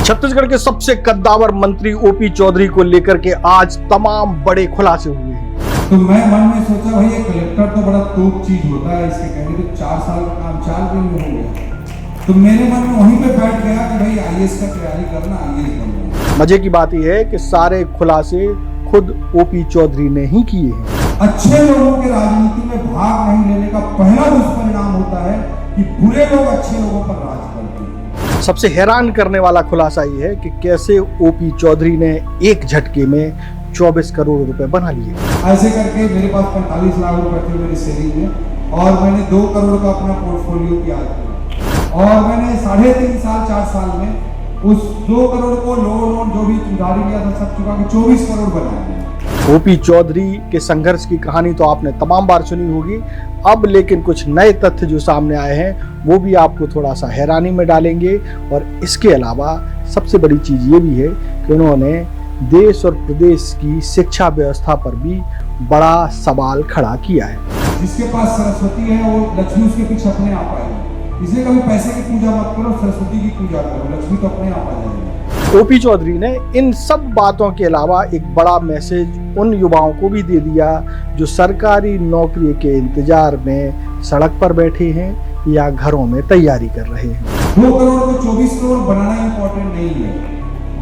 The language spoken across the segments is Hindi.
छत्तीसगढ़ के सबसे कद्दावर मंत्री ओपी चौधरी को लेकर के आज तमाम बड़े खुलासे हुए हैं। तो मैं मन में सोचा भाई ये कलेक्टर तो बड़ा तोप चीज होता है, इसके कहने पे 4 साल का काम 4 दिन में हो गया। तो मेरे मन में वहीं पे बैठ गया कि भाई आईएएस का तैयारी करना, आईएएस बनना। मजे की बात यह है कि सारे खुलासे खुद ओपी चौधरी ने ही किए हैं। अच्छे लोगों के राजनीति में भाग नहीं लेने का पहला दुष्परिणाम होता है कि बुरे लोग अच्छे लोगों पर राज करते हैं। सबसे हैरान करने वाला खुलासा ये है कि कैसे ओपी चौधरी ने एक झटके में 24 करोड़ रुपए बना लिए। ऐसे करके मेरे पास 45 लाख रुपए थे मेरी सेविंग में और मैंने 2 करोड़ का अपना पोर्टफोलियो तैयार किया और मैंने 3.5 साल 4 साल में उस 2 करोड़ को लोन जो भी उधारी लिया था सब चुका के 24 करोड़ बनाया। ओपी चौधरी के संघर्ष की कहानी तो आपने तमाम बार सुनी होगी, अब लेकिन कुछ नए तथ्य जो सामने आए हैं वो भी आपको थोड़ा सा हैरानी में डालेंगे। और इसके अलावा सबसे बड़ी चीज ये भी है कि उन्होंने देश और प्रदेश की शिक्षा व्यवस्था पर भी बड़ा सवाल खड़ा किया है। जिसके पास सरस्वती है वो लक्ष्मी उसके पीछे अपने आप आएगी, इसलिए कभी पैसे की पूजा मत करो, सरस्वती की पूजा करो, लक्ष्मी तो अपने आप आ जाएगी। ओपी चौधरी ने इन सब बातों के अलावा एक बड़ा मैसेज उन युवाओं को भी दे दिया जो सरकारी नौकरी के इंतजार में सड़क पर बैठे हैं या घरों में तैयारी कर रहे हैं। 2 करोड़ को 24 करोड़ बनाना इम्पोर्टेंट नहीं है,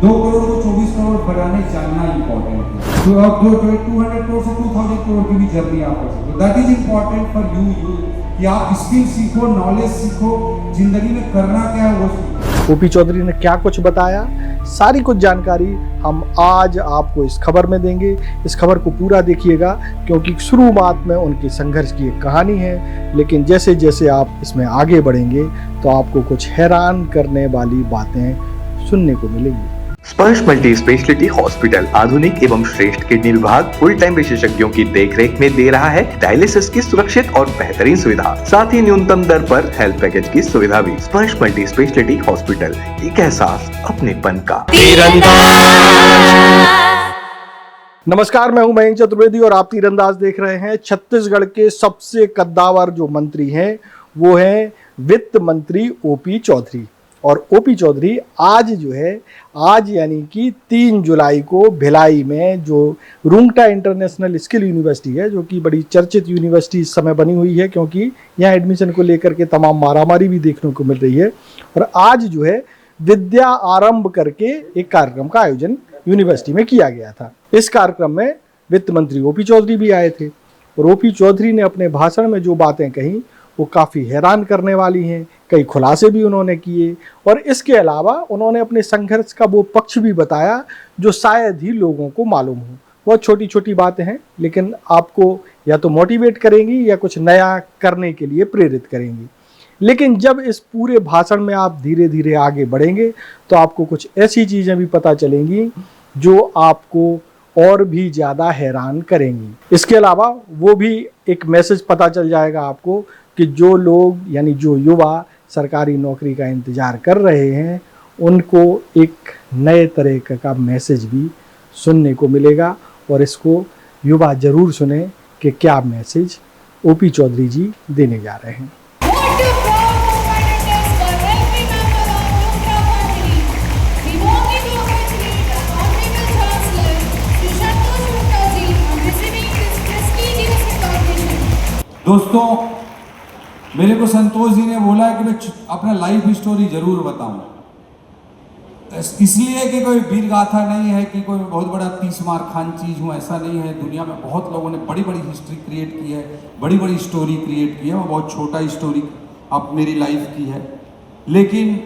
2 करोड़ को 24 करोड़ बनाने जानना इम्पोर्टेंट है। तो अब 200 करोड़ से 2000 करोड़ की भी जर्नी आप कर सकते हो। That is important for you कि आप स्किल सीखो, नॉलेज सीखो, जिंदगी में करना क्या है वो सीखो। ओपी चौधरी ने क्या कुछ बताया, सारी कुछ जानकारी हम आज आपको इस खबर में देंगे। इस खबर को पूरा देखिएगा क्योंकि शुरुआत में उनके संघर्ष की एक कहानी है, लेकिन जैसे जैसे आप इसमें आगे बढ़ेंगे तो आपको कुछ हैरान करने वाली बातें सुनने को मिलेंगी। स्पर्श मल्टी स्पेशलिटी हॉस्पिटल आधुनिक एवं श्रेष्ठ किडनी विभाग फुल टाइम विशेषज्ञों की देखरेख में दे रहा है डायलिसिस की सुरक्षित और बेहतरीन सुविधा, साथ ही न्यूनतम दर पर हेल्थ पैकेज की सुविधा भी। स्पर्श मल्टी स्पेशलिटी हॉस्पिटल, एक एहसास अपनेपन का। नमस्कार, मैं हूं मयंक चतुर्वेदी और आप तीरंदाज देख रहे हैं। छत्तीसगढ़ के सबसे कद्दावर जो मंत्री हैं वो है वित्त मंत्री ओपी चौधरी। और ओपी चौधरी आज यानी कि 3 जुलाई को भिलाई में जो रुंगटा इंटरनेशनल स्किल यूनिवर्सिटी है, जो कि बड़ी चर्चित यूनिवर्सिटी इस समय बनी हुई है क्योंकि यहाँ एडमिशन को लेकर के तमाम मारामारी भी देखने को मिल रही है। और आज जो है विद्या आरंभ करके एक कार्यक्रम का आयोजन यूनिवर्सिटी में किया गया था। इस कार्यक्रम में वित्त मंत्री ओपी चौधरी भी आए थे और ओपी चौधरी ने अपने भाषण में जो बातें कही वो काफ़ी हैरान करने वाली हैं। कई खुलासे भी उन्होंने किए और इसके अलावा उन्होंने अपने संघर्ष का वो पक्ष भी बताया जो शायद ही लोगों को मालूम हो। बहुत छोटी छोटी बातें हैं लेकिन आपको या तो मोटिवेट करेंगी या कुछ नया करने के लिए प्रेरित करेंगी। लेकिन जब इस पूरे भाषण में आप धीरे धीरे आगे बढ़ेंगे तो आपको कुछ ऐसी चीज़ें भी पता चलेंगी जो आपको और भी ज़्यादा हैरान करेंगी। इसके अलावा वो भी एक मैसेज पता चल जाएगा आपको कि जो लोग यानी जो युवा सरकारी नौकरी का इंतज़ार कर रहे हैं उनको एक नए तरह का मैसेज भी सुनने को मिलेगा। और इसको युवा ज़रूर सुने कि क्या मैसेज ओपी चौधरी जी देने जा रहे हैं। दोस्तों, मेरे को संतोष जी ने बोला है कि मैं अपना लाइफ स्टोरी जरूर बताऊं, इसलिए कि कोई वीर गाथा नहीं है कि कोई बहुत बड़ा 30 मार खान चीज हूं, ऐसा नहीं है। दुनिया में बहुत लोगों ने बड़ी बड़ी हिस्ट्री क्रिएट की है, बड़ी बड़ी स्टोरी क्रिएट की है, और बहुत छोटा स्टोरी अब मेरी लाइफ की है। लेकिन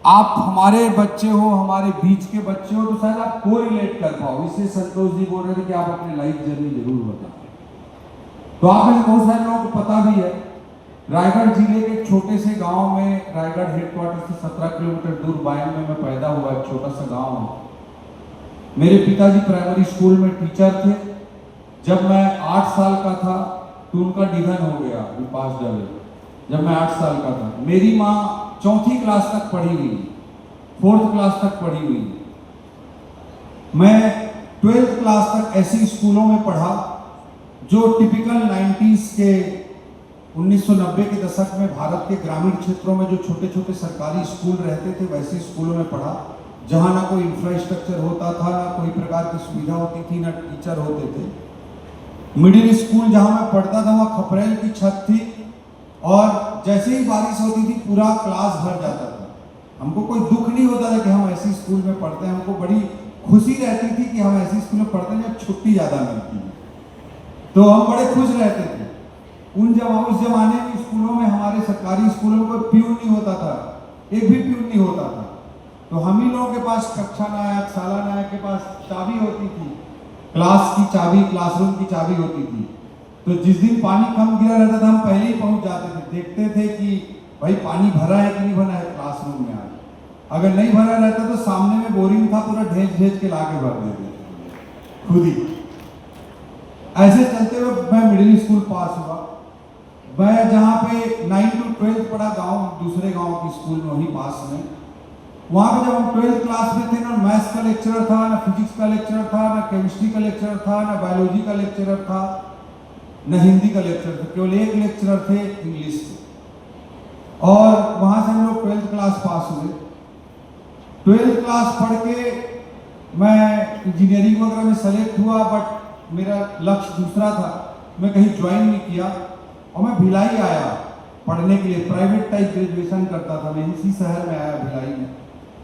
आप हमारे बच्चे हो, हमारे बीच के बच्चे हो, तो शायद आप को रिलेट कर पाओ, इसलिए संतोष जी बोल रहे थे कि आप अपनी लाइफ जर्नी जरूर बताओ। तो आप में बहुत सारे लोगों को पता भी है, रायगढ़ जिले के एक छोटे से गांव में, रायगढ़ हेडक्वार्टर से 17 किलोमीटर दूर बायन में मैं पैदा हुआ, एक छोटा सा गांव है। मेरे पिताजी प्राइमरी स्कूल में टीचर थे। जब मैं 8 साल का था तो उनका निधन हो गया, पास डले, जब मैं 8 साल का था। मेरी माँ 4th क्लास तक पढ़ी हुई, 4th क्लास तक पढ़ी हुई। मैं 12th क्लास तक ऐसी स्कूलों में पढ़ा जो टिपिकल 90s के 1990 के दशक में भारत के ग्रामीण क्षेत्रों में जो छोटे छोटे सरकारी स्कूल रहते थे वैसे स्कूलों में पढ़ा। जहाँ ना कोई इंफ्रास्ट्रक्चर होता था, ना कोई प्रकार की सुविधा होती थी, ना टीचर होते थे। मिडिल स्कूल जहाँ मैं पढ़ता था वहाँ खपरेल की छत थी और जैसे ही बारिश होती थी पूरा क्लास भर जाता था। हमको कोई दुख नहीं होता था कि हम ऐसी स्कूल में पढ़ते हैं, हमको बड़ी खुशी रहती थी कि हम ऐसी स्कूल में पढ़ते हैं जब छुट्टी ज़्यादा मिलती है, तो हम बड़े खुश रहते थे। उस जमाने में स्कूलों में, हमारे सरकारी स्कूलों में कोई प्यून नहीं होता था, एक भी प्यून नहीं होता था। तो हम ही लोगों के पास कक्षा नायक, साला नायक के पास चाबी होती थी, क्लास की चाबी, क्लासरूम की चाबी होती थी। तो जिस दिन पानी कम गिरा रहता था हम पहले ही पहुंच जाते थे, देखते थे कि भाई पानी भरा है कि नहीं भरा है क्लासरूम में आज। अगर नहीं भरा रहता तो सामने में बोरिंग था, पूरा ढेंच के लाके भर देते थे खुद ही। ऐसे चलते हुए मैं मिडिल स्कूल पास हुआ। मैं जहाँ पे 9 to 12 पढ़ा गांव, दूसरे गांव की स्कूल में वहीं पास में, वहाँ पे जब हम 12th क्लास में थे ना मैथ्स का लेक्चरर था, ना फिजिक्स का लेक्चरर था, ना केमिस्ट्री का लेक्चरर था, ना बायोलॉजी का लेक्चरर था, ना हिंदी का लेक्चरर था, केवल एक लेक्चरर थे इंग्लिश के। और वहाँ से हम लोग 12th क्लास पास हुए। 12th क्लास पढ़ के मैं इंजीनियरिंग वगैरह में सेलेक्ट हुआ, बट मेरा लक्ष्य दूसरा था, मैं कहीं ज्वाइन नहीं किया और मैं भिलाई आया पढ़ने के लिए। प्राइवेट टाइप ग्रेजुएशन करता था मैं, इसी शहर में आया भिलाई में।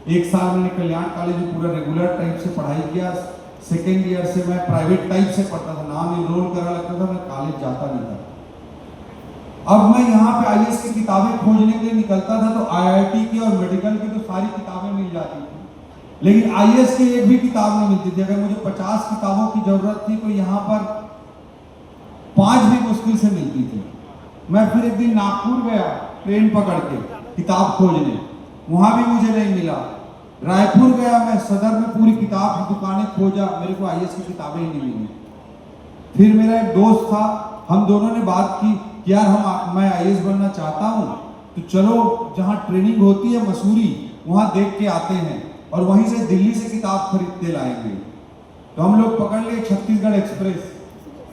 1 साल मैंने कल्याण कॉलेज में पूरा रेगुलर टाइप से पढ़ाई किया। सेकेंड ईयर से मैं प्राइवेट टाइप से पढ़ता था, नाम इनरोल करा लगता था, मैं कॉलेज जाता नहीं था। अब मैं यहाँ पे आईएएस की किताबें खोजने के लिए निकलता था तो आईआईटी की और मेडिकल की तो सारी किताबें मिल जाती थी, लेकिन आईएएस की एक भी किताब नहीं मिलती थी। अगर मुझे 50 किताबों की जरूरत थी तो यहाँ पर 5 भी मुश्किल से मिलती थी। मैं फिर एक दिन नागपुर गया ट्रेन पकड़ के किताब खोजने, वहां भी मुझे नहीं मिला। रायपुर गया मैं, सदर में पूरी किताब की दुकानें खोजा, मेरे को आईएएस की किताबें ही नहीं मिली। फिर मेरा एक दोस्त था, हम दोनों ने बात की कि यार मैं आईएएस बनना चाहता हूँ, तो चलो जहाँ ट्रेनिंग होती है मसूरी, वहाँ देख के आते हैं और वहीं से दिल्ली से किताब खरीद के लाएंगे। तो हम लोग पकड़ लिए Chhattisgarh express.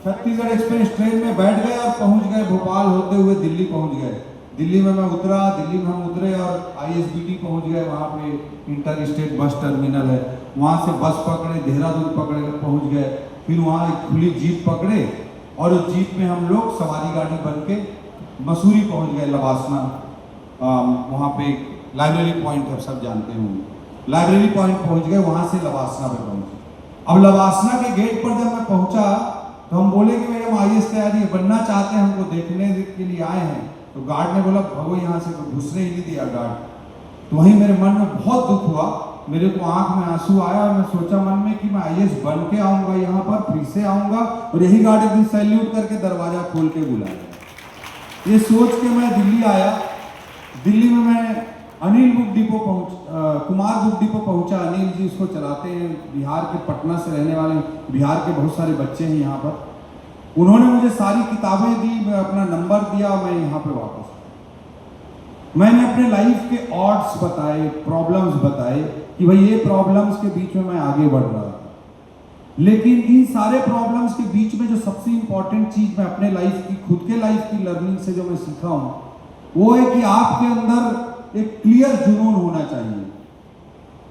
Chhattisgarh express train में बैठ गए और पहुंच गए, भोपाल होते हुए दिल्ली पहुंच गए। दिल्ली में मैं उतरा, दिल्ली में हम उतरे और आईएसबीटी पहुंच गए। वहाँ पे इंटर स्टेट बस टर्मिनल है, वहाँ से बस पकड़े, देहरादून पकड़े पहुंच गए। फिर वहाँ एक खुली जीप पकड़े और उस जीप में हम लोग सवारी गाड़ी बन के मसूरी पहुँच गए, लवासना। वहाँ पे लाइब्रेरी पॉइंट है, सब जानते होंगे, लाइब्रेरी पॉइंट पहुँच गए, वहाँ से लवासना पे पहुँचे। अब लवासना के गेट पर जब मैं पहुँचा तो हम बोले कि भाई हम आईएएस तैयारी बनना चाहते हैं, हमको देखने के लिए आए हैं। तो गार्ड ने बोला भगो यहाँ से, तो घुसने ही नहीं दिया गार्ड। तो वहीं मेरे मन में बहुत दुख हुआ, मेरे को आंख में आंसू आया और मैं सोचा मन में कि मैं आईएएस बन के आऊँगा, यहाँ पर फिर से आऊँगा और यही गार्ड एक दिन सैल्यूट करके दरवाजा खोल के बुलाया। ये सोच के मैं दिल्ली आया। दिल्ली में मैं Anil book depot Kumar book depot पहुंचा। अनिल जी उसको चलाते हैं, बिहार के पटना से रहने वाले, बिहार के बहुत सारे बच्चे हैं यहाँ पर। उन्होंने मुझे सारी किताबें दी, मैं अपना नंबर दिया, मैं यहाँ पे वापस आया। मैंने अपने लाइफ के ऑड्स बताए, प्रॉब्लम्स बताए कि भाई ये प्रॉब्लम्स के बीच में मैं आगे बढ़ रहा था। लेकिन इन सारे प्रॉब्लम्स के बीच में जो सबसे इंपॉर्टेंट चीज मैं अपने लाइफ की, खुद के लाइफ की लर्निंग से जो मैं सीखा हूँ, वो है कि आपके अंदर एक क्लियर जुनून होना चाहिए।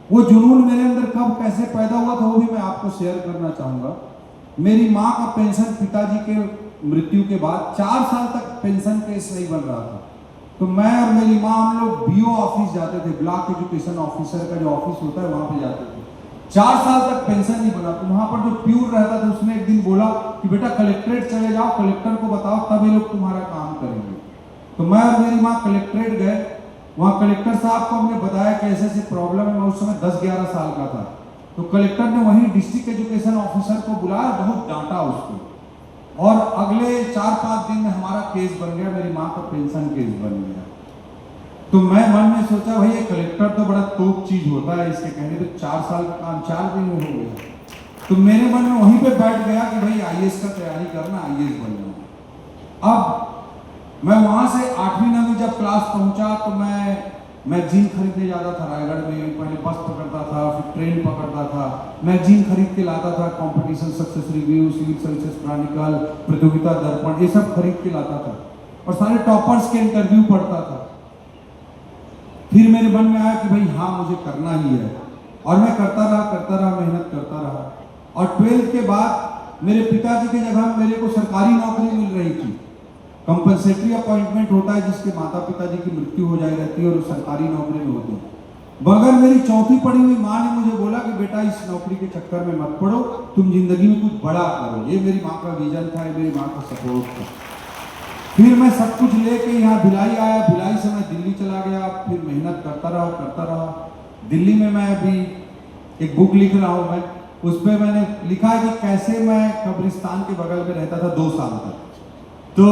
वो जुनून मेरे अंदर कब कैसे पैदा हुआ था वो भी मैं आपको शेयर करना चाहूँगा। मेरी माँ का पेंशन पिताजी के मृत्यु के बाद 4 साल तक पेंशन केस नहीं बन रहा था। तो मैं और मेरी माँ, हम लोग बीओ ऑफिस जाते थे, ब्लॉक एजुकेशन ऑफिसर का जो ऑफिस होता है वहाँ पे जाते थे। 4 साल तक पेंशन नहीं बना। तो वहाँ पर जो प्यूर रहता था उसने एक दिन बोला कि बेटा कलेक्ट्रेट चले जाओ, कलेक्टर को बताओ, तब ये लोग तुम्हारा काम करेंगे। तो मैं और मेरी माँ कलेक्ट्रेट गए। वहाँ कलेक्टर साहब को हमने बताया कि ऐसे ऐसे प्रॉब्लम है। मैं उस समय 10-11 साल का था। तो कलेक्टर ने वहीं डिस्ट्रिक्ट एजुकेशन ऑफिसर को बुलाया, बहुत डांटा उसको, और अगले 4-5 दिन में हमारा केस बन गया, मेरी माँ का पेंशन केस बन गया। तो मैं मन में सोचा भाई ये कलेक्टर तो बड़ा तोप चीज होता है, इसके कहने पे 4 साल का काम 4 दिन में हो गया। तो मेरे मन में वहीं पे बैठ गया कि भाई आईएएस का तैयारी करना, आईएएस बनना। अब मैं वहां से 8वीं-9वीं जब क्लास पहुंचा तो मैं मैगजीन खरीदने जाता था रायगढ़ में। पहले बस पकड़ता था, फिर ट्रेन पकड़ता था, मैगजीन खरीद के लाता था, competition success review, civil services chronicle, Pratiyogita Darpan, ये सब खरीद के लाता था और सारे टॉपर्स के इंटरव्यू पढ़ता था। फिर मेरे मन में आया कि भाई हाँ मुझे करना ही है। और मैं करता रहा, मेहनत करता रहा। और 12th के बाद मेरे पिताजी की जगह मेरे को सरकारी नौकरी मिल रही थी। कंपलसरी अपॉइंटमेंट होता है जिसके माता पिताजी की मृत्यु हो जाए रहती है और वो सरकारी नौकरी में होते हैं। मगर मेरी चौथी पढ़ी हुई माँ ने मुझे बोला कि बेटा इस नौकरी के चक्कर में मत पड़ो, तुम जिंदगी में कुछ बड़ा करो। ये मेरी माँ का विजन था, मेरी माँ का सपोर्ट था। फिर मैं सब कुछ लेके यहाँ भिलाई आया, भिलाई से मैं दिल्ली चला गया, फिर मेहनत करता रहा। दिल्ली में मैं अभी एक बुक लिख रहा हूँ, मैं उस पर मैंने लिखा है कि कैसे मैं कब्रिस्तान के बगल में रहता था 2 साल तक। तो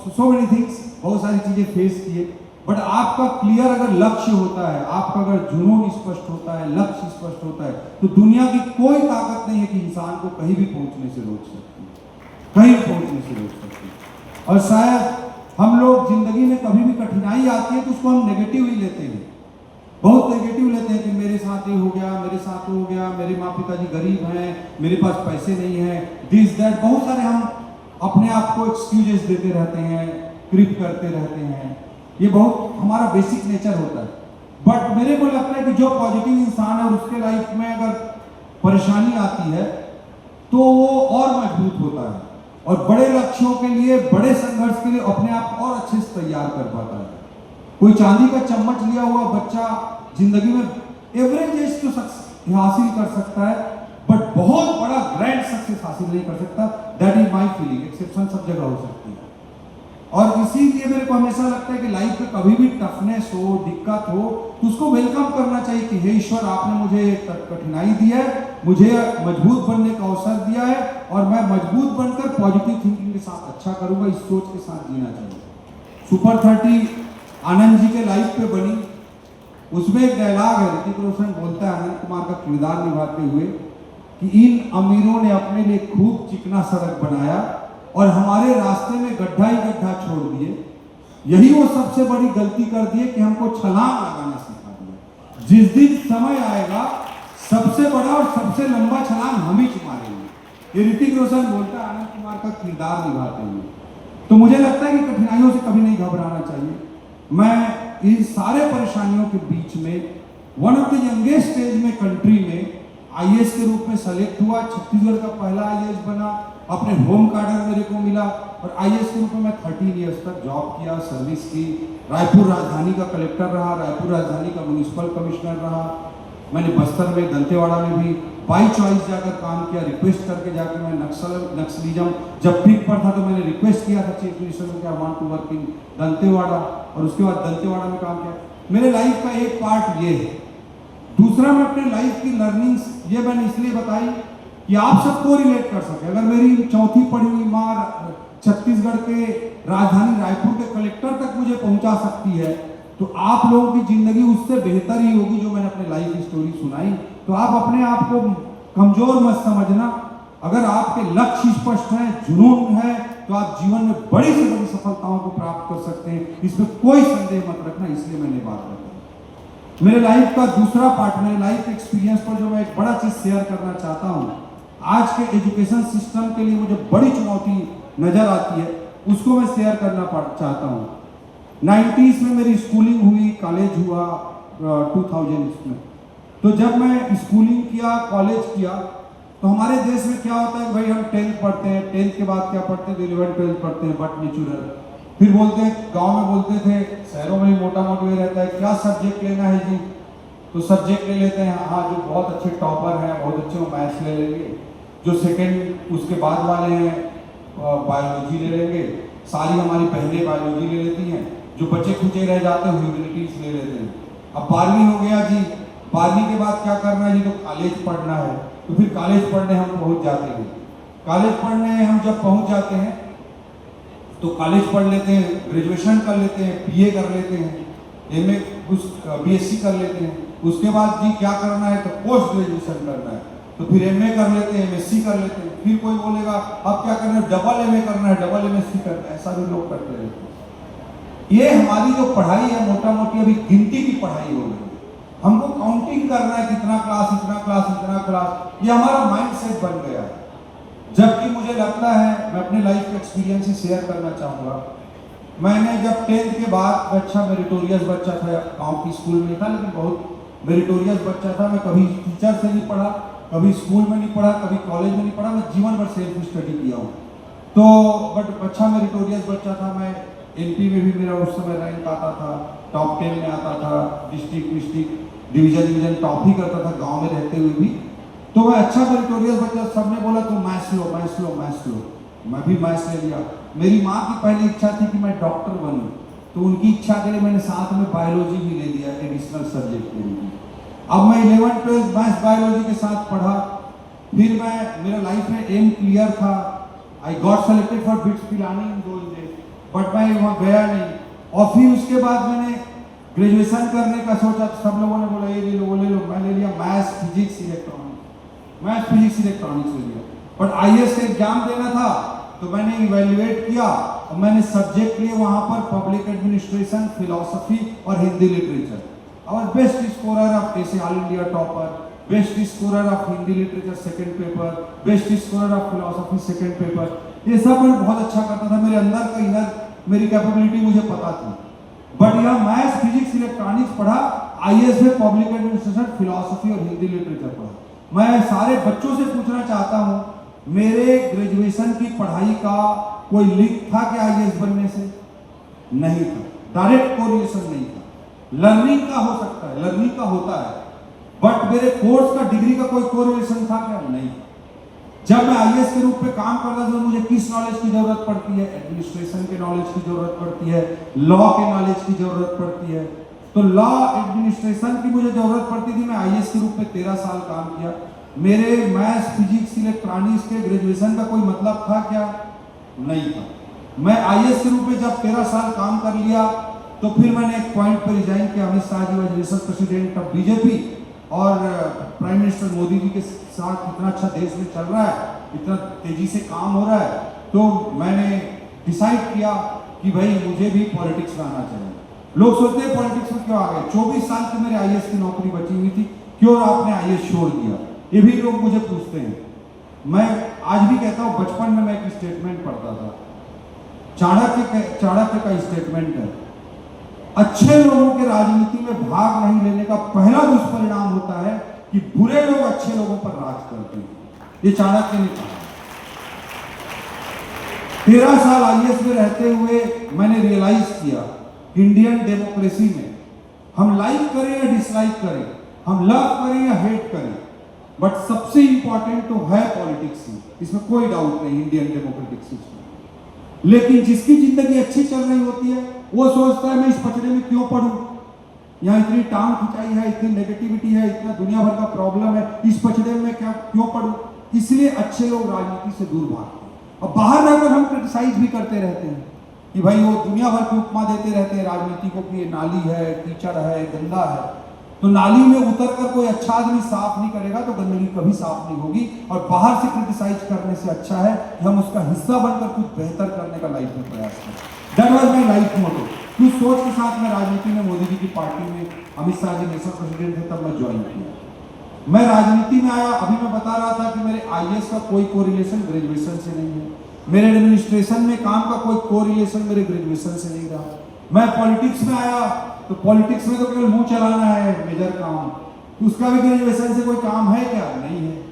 सो मेनी थिंग्स, बहुत सारी चीजें फेस किए। बट आपका क्लियर अगर लक्ष्य होता है, आपका अगर जुनून स्पष्ट होता है, लक्ष्य स्पष्ट होता है, तो दुनिया की कोई ताकत नहीं है कि इंसान को कहीं भी पहुंचने से रोक सकती है, कहीं पहुंचने से रोक सकती है। और शायद हम लोग जिंदगी में कभी भी कठिनाई आती है तो उसको हम नेगेटिव ही लेते हैं, बहुत नेगेटिव लेते हैं कि मेरे साथ ये हो गया, मेरे साथ हो गया, मेरे माँ पिताजी गरीब हैं, मेरे पास पैसे नहीं है, दिस दैट, बहुत सारे हम अपने आप को एक्सक्यूजेस देते रहते हैं, क्रिप करते रहते हैं। ये बहुत हमारा बेसिक नेचर होता है। बट मेरे को लगता है कि जो पॉजिटिव इंसान है और उसके लाइफ में अगर परेशानी आती है तो वो और मजबूत होता है और बड़े लक्ष्यों के लिए, बड़े संघर्ष के लिए अपने आप और अच्छे से तैयार कर पाता है। कोई चांदी का चम्मच लिया हुआ बच्चा जिंदगी में एवरेज एज तो हासिल कर सकता है, बट बहुत बड़ा ग्रैंड सक्सेस हासिल नहीं कर सकता। That is my feeling. Exception सब जगह हो सकती है और इसीलिए मेरे को हमेशा लगता है कि लाइफ में कभी भी टफनेस हो, दिक्कत हो, तो उसको वेलकम करना चाहिए कि हे ईश्वर, आपने मुझे कठिनाई दी है, मुझे मजबूत बनने का अवसर दिया है और मैं मजबूत बनकर पॉजिटिव थिंकिंग के साथ अच्छा करूंगा, इस सोच के साथ जीना चाहिए। सुपर 30 आनंद जी के लाइफ पे बनी, उसमें एक डायलॉग है, ऋतिक रोशन बोलता है अनंत कुमार का किरदार निभाते हुए कि इन अमीरों ने अपने लिए खूब चिकना सड़क बनाया और हमारे रास्ते में गड्ढा ही गड्ढा छोड़ दिए। यही वो सबसे बड़ी गलती कर दी कि हमको छलांग लगाना सिखा दिया। जिस दिन समय आएगा सबसे बड़ा और सबसे लंबा छलांग हम ही मारेंगे। ये ऋतिक रोशन बोलता है आनंद कुमार का किरदार निभाते हुए। तो मुझे लगता है कि कठिनाइयों से कभी नहीं घबराना चाहिए। मैं इन सारे परेशानियों के बीच में one of the youngest age में कंट्री में आईएएस के रूप में सेलेक्ट हुआ, छत्तीसगढ़ का पहला आईएएस बना, अपने होम कार्डर मेरे को मिला और आईएएस के रूप में मैं 13 इयर्स तक जॉब किया, सर्विस की। रायपुर राजधानी का कलेक्टर रहा, रायपुर राजधानी का म्युनिसिपल कमिश्नर रहा। मैंने बस्तर में, दंतेवाड़ा में भी बाई चॉइस जाकर काम किया, रिक्वेस्ट करके जाकर। मैं नक्सलिज्म जब पीक पर था तो मैंने रिक्वेस्ट किया था चीफ मिनिस्टर को कि I want to work in Dantewada, और उसके बाद दंतेवाड़ा में काम किया। मेरे लाइफ का एक पार्ट ये है। दूसरा, मैं अपने लाइफ की लर्निंग्स ये मैंने इसलिए बताई कि आप सबको रिलेट कर सके। अगर मेरी चौथी पढ़ी हुई माँ छत्तीसगढ़ के राजधानी रायपुर के कलेक्टर तक मुझे पहुंचा सकती है, तो आप लोगों की जिंदगी उससे बेहतर ही होगी जो मैंने अपने लाइफ की स्टोरी सुनाई। तो आप अपने आप को कमजोर मत समझना। अगर आपके लक्ष्य स्पष्ट है, जुनून है, तो आप जीवन में बड़ी से बड़ी सफलताओं को प्राप्त कर सकते हैं, इसमें कोई संदेह मत रखना। इसलिए मैंने बात रखी। मेरे लाइफ का दूसरा पार्ट, मेरे लाइफ एक्सपीरियंस पर जो मैं एक बड़ा चीज शेयर करना चाहता हूँ। आज के एजुकेशन सिस्टम के लिए मुझे बड़ी चुनौती नजर आती है, उसको मैं शेयर करना चाहता हूँ। 90s में मेरी स्कूलिंग हुई, कॉलेज हुआ 2000 में। तो जब मैं स्कूलिंग किया, कॉलेज किया, तो हमारे देश में क्या होता है, भाई हम 10th पढ़ते हैं, 10th के बाद क्या पढ़ते हैं, 11th 12th पढ़ते हैं, बट नेचुरल। फिर बोलते हैं, गांव में बोलते थे, शहरों में मोटा मोटा रहता है, क्या सब्जेक्ट लेना है जी, तो सब्जेक्ट ले लेते हैं। हाँ, जो बहुत अच्छे टॉपर हैं, बहुत अच्छे मैथ्स ले लेंगे, जो सेकेंड उसके बाद वाले हैं बायोलॉजी ले लेंगे, सारी हमारी बहनें बायोलॉजी ले लेती हैं, जो बच्चे खुचे रह जाते हैं ह्यूमैनिटीज ले लेते हैं। अब 12वीं हो गया जी, 12वीं के बाद क्या करना है जी, तो कॉलेज पढ़ना है। तो फिर कॉलेज पढ़ने हम पहुंच जाते हैं। कॉलेज पढ़ने हम जब पहुंच जाते हैं तो कॉलेज पढ़ लेते हैं, ग्रेजुएशन कर लेते हैं, बीए कर लेते हैं, एमए बीएससी कर लेते हैं। उसके बाद जी क्या करना है, तो पोस्ट ग्रेजुएशन करना है, तो फिर एमए कर लेते हैं, एमएससी कर लेते हैं। फिर कोई बोलेगा अब क्या करना है, डबल एमए करना है, डबल एमएससी करना है। ऐसा भी लोग करते रहते हैं। ये हमारी जो पढ़ाई है मोटा मोटी अभी गिनती की पढ़ाई हो गई। हमको काउंटिंग करना है, कितना क्लास, इतना क्लास, इतना क्लास, ये हमारा माइंडसेट बन गया है। जबकि मुझे लगता है, मैं अपने लाइफ के एक्सपीरियंस ही शेयर करना चाहूँगा। मैंने जब 10th के बाद, अच्छा मेरिटोरियस बच्चा था, गांव की स्कूल में था, लेकिन बहुत मेरिटोरियस बच्चा था, मैं कभी टीचर से नहीं पढ़ा, कभी स्कूल में नहीं पढ़ा, कभी कॉलेज में नहीं पढ़ा, मैं जीवन भर सेल्फ स्टडी किया हूँ। तो बट अच्छा मेरिटोरियस बच्चा था मैं, एमपी में भी मेरा उस समय रैंक आता था, टॉप 10 में आता था, डिस्ट्रिक्ट डिवीजन टॉप ही करता था गांव में रहते हुए भी। तो मैं अच्छा मेरिटोरियस बच्चा, सबने बोला तो मैथ्स लो, मैं भी मैथ्स ले लिया। मेरी माँ की पहली इच्छा थी कि मैं डॉक्टर बनूं, तो उनकी इच्छा के लिए मैंने साथ में बायोलॉजी भी ले लिया एडिशनल सब्जेक्ट के लिए। अब मैं 11th 12th मैथ्स बायोलॉजी के साथ पढ़ा, फिर मेरा लाइफ में एम क्लियर था। I got selected for bits Pilani in those days, but मैं वहाँ गया नहीं। और फिर उसके बाद मैंने ग्रेजुएशन करने का सोचा, सब लोगों ने बोला ये ले लो वो ले लो, मैं ले लिया मैथ्स फिजिक्स इलेक्ट्रॉनिक्स ले लिया। बट आईएएस का एग्जाम देना था, तो मैंने इवेल्युएट किया और मैंने सब्जेक्ट लिए वहाँ पर पब्लिक एडमिनिस्ट्रेशन, फिलोसफी और हिंदी लिटरेचर। और बेस्ट स्कोरर ऑफ ऐसे all India topper, best scorer of Hindi literature second paper, best scorer of philosophy second paper, ये सब मैं बहुत अच्छा करता था। मेरे अंदर का इनर मेरी कैपेबिलिटी मुझे पता थी। बट यह मैथ्स फिजिक्स इलेक्ट्रॉनिक्स पढ़ा, आईएएस में पब्लिक एडमिनिस्ट्रेशन, फिलोसफी और हिंदी लिटरेचर पढ़ा। मैं सारे बच्चों से पूछना चाहता हूँ, मेरे ग्रेजुएशन की पढ़ाई का कोई लिंक था क्या आईएएस बनने से? नहीं था, डायरेक्ट कोरिलेशन नहीं था। लर्निंग का हो सकता है, लर्निंग का होता है, बट मेरे कोर्स का डिग्री का कोई कोरिलेशन था क्या? नहीं। जब मैं आईएएस के रूप में काम करता था तो मुझे किस नॉलेज की जरूरत पड़ती है? एडमिनिस्ट्रेशन के नॉलेज की जरूरत पड़ती है, लॉ के नॉलेज की जरूरत पड़ती है। तो लॉ एडमिनिस्ट्रेशन की मुझे जरूरत पड़ती थी। मैं आईएएस के रूप में 13 साल काम किया। मेरे मैथ्स फिजिक्स इलेक्ट्रॉनिक्स के ग्रेजुएशन का कोई मतलब था क्या? नहीं था। मैं आईएएस के रूप में जब 13 साल काम कर लिया, तो फिर मैंने एक पॉइंट पर रिजाइन किया। Amit Shah ji was national president of BJP, और प्राइम मिनिस्टर मोदी जी के साथ इतना अच्छा देश में चल रहा है, इतना तेजी से काम हो रहा है, तो मैंने डिसाइड किया कि भाई मुझे भी पॉलिटिक्स में आना चाहिए। लोग सोचते हैं पॉलिटिक्स में क्यों आ गए? 24 साल की मेरे आईएएस की नौकरी बची हुई थी, क्यों आपने आईएएस छोड़ दिया? ये भी लोग मुझे पूछते हैं। मैं आज भी कहता हूँ, बचपन में मैं एक स्टेटमेंट पढ़ता था, चाणक्य का स्टेटमेंट है, अच्छे लोगों के राजनीति में भाग नहीं लेने का पहला दुष्परिणाम होता है कि बुरे लोग अच्छे लोगों पर राज करते हैं। ये चाणक्य ने कहा। 13 साल आईएएस में रहते हुए मैंने रियलाइज किया, इंडियन डेमोक्रेसी में हम लाइक करें या डिसलाइक करें, हम लव करें या हेट करें, बट सबसे इंपॉर्टेंट तो है पॉलिटिक्स ही, इसमें कोई डाउट नहीं, इंडियन डेमोक्रेटिक सिस्टम। लेकिन जिसकी जिंदगी अच्छी चल रही होती है, वो सोचता है मैं इस पचड़े में क्यों पढ़ूं, यहाँ इतनी टांग खिंचाई है, इतनी नेगेटिविटी है, इतना दुनिया भर का प्रॉब्लम है, इस पचड़े में क्या क्यों पढ़ूं? इसलिए अच्छे लोग राजनीति से दूर भागते हैं। और बाहर रहकर हम क्रिटिसाइज भी करते रहते हैं कि भाई वो दुनिया भर की उपमा देते रहते हैं राजनीति को कि ये नाली है, कीचड़ है, गंदा है। तो नाली में उतरकर कोई अच्छा आदमी साफ नहीं करेगा तो गंदगी कभी साफ नहीं होगी। और बाहर से क्रिटिसाइज करने से अच्छा है कि हम उसका हिस्सा बनकर कुछ बेहतर करने का लाइफ में प्रयास करें। दैट वाज माय लाइफ मोटो। उस सोच के साथ मैं राजनीति में, मोदी जी की पार्टी में, अमित शाह जी नेशनल प्रेसिडेंट थे, तब मैं ज्वाइन किया। मैं राजनीति में आया, अभी मैं बता रहा था कि मेरे आईएएस का कोई कोरिलेशन ग्रेजुएशन से नहीं है, मेरे एडमिनिस्ट्रेशन में काम का कोई कोरिलेशन मेरे ग्रेजुएशन से नहीं रहा। मैं पॉलिटिक्स में आया तो पॉलिटिक्स में तो केवल मुंह चलाना है मेजर काम, उसका भी ग्रेजुएशन से कोई काम है क्या? नहीं है।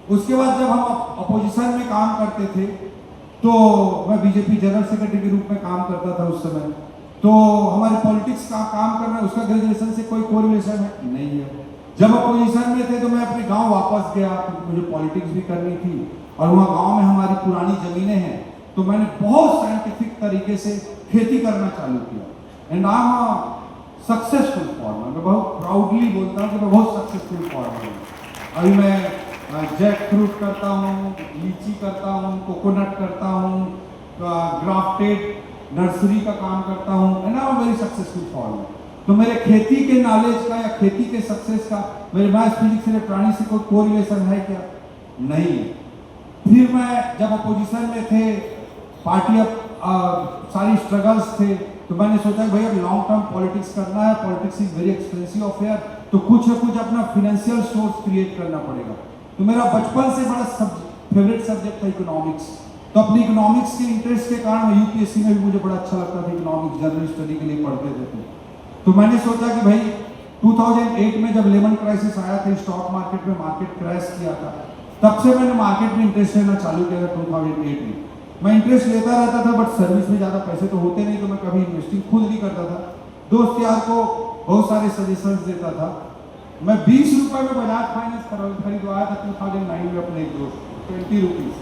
उसके बाद जब हम अपोजिशन में काम करते थे, तो मैं बीजेपी जनरल सेक्रेटरी के रूप में काम करता था उस समय, तो हमारे पॉलिटिक्स का काम करना, उसका ग्रेजुएशन से कोई कोरिलेशन है? नहीं है। जब अपोजिशन में थे तो मैं अपने गांव वापस गया, क्योंकि मुझे पॉलिटिक्स भी करनी थी, और वहाँ गांव में हमारी पुरानी जमीनें हैं, तो मैंने बहुत साइंटिफिक तरीके से खेती करना चालू किया। And I am successful farmer. मैं बहुत प्राउडली बोलता हूँ कि मैं बहुत सक्सेसफुल फार्मर हूँ। अभी मैं जैक फ्रूट करता हूँ, लीची करता हूँ, कोकोनट करता हूँ, ग्राफ्टेड नर्सरी का काम करता हूँ, and I am very successful farmer. तो मेरे खेती के नॉलेज का या खेती के सक्सेस का मेरे मैथ्स फिजिक्स इलेक्ट्रॉनिक्स से कोई कोरिलेशन है क्या? नहीं है। फिर मैं जब अपोजिशन में थे, पार्टी सारी स्ट्रगल्स थे, तो मैंने सोचा कि भाई अब लॉन्ग टर्म पॉलिटिक्स करना है, politics is very expensive affair, तो कुछ न कुछ अपना फाइनेंशियल सोर्स क्रिएट करना पड़ेगा। तो मेरा बचपन से बड़ा फेवरेट सब्जेक्ट था इकोनॉमिक्स। तो अपनी इकोनॉमिक्स के इंटरेस्ट के कारण यूपीएससी में भी मुझे बड़ा अच्छा लगता था, इकोनॉमिक्स जनरल स्टडी के लिए पढ़ते थे। तो मैंने सोचा कि भाई 2008 में जब लेमन क्राइसिस आया था, स्टॉक मार्केट में मार्केट क्रैश किया था, तब से मैंने मार्केट में इंटरेस्ट लेना चालू किया था 2008 में। मैं इंटरेस्ट लेता रहता था, बट सर्विस में ज़्यादा पैसे तो होते नहीं, तो मैं कभी इन्वेस्टिंग खुद नहीं करता था। दोस्त यार को बहुत सारे सजेशंस देता था। मैं 20 रुपए में बजाज फाइनेंस खरीदवाया था 2009 में अपने एक दोस्त, 20 रुपीज़।